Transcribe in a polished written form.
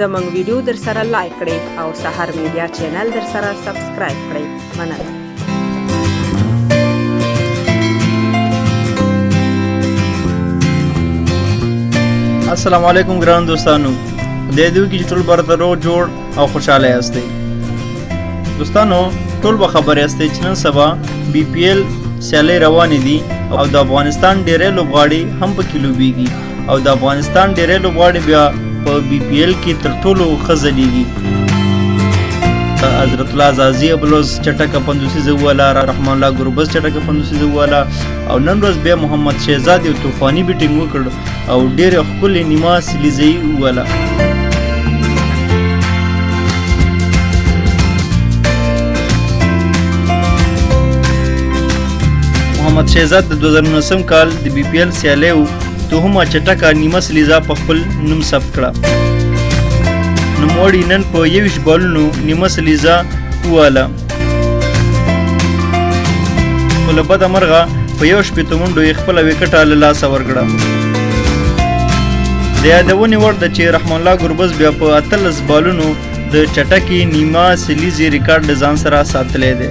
زموږ ویډیو در سره لایک کړئ او سحر میډیا چینل در سره سبسکرایب کړئ. مننه. السلام علیکم ګران دوستانو، خدای دې وکړي چې ټول برته روغ جوړ او خوشحاله یاستئ. دوستانو ټول به خبر یاستئ چې نن سبا BPL سیالۍ روانې دي او د افغانستان ډېری لوبغاړي هم پکې لوبېږي او د افغانستان ډېری لوبغاړي بیا په BPL کې تر ټولو ښه ځلیږي. حضرت الله عزازي ابلوز چټکه 50 والا، رحمان الله ګربز چټکه 50 والا او نن ورځ بیا محمد شهزاد یو طوفاني بیټینګ وکړ او ډېر ښکلې نیمه سلیزۍ والا. محمد شهزاد د 2019 کال د BPL سیالیو دوهمه چټکه نیمه سلیزه په خپل نوم ثبت کړه. نوموړي نن په 21 بالونو نیمه سلیزه وواله. خو له بده مرغه په 61 منډو یې خپله وکټه له لاسه ورکړه. د یادونې وړ ده چې رحمان الله ګربز بیا په 18 بالونو د چټکې نیمه سلیزې ریکارډ له ځان سره ساتلی دی.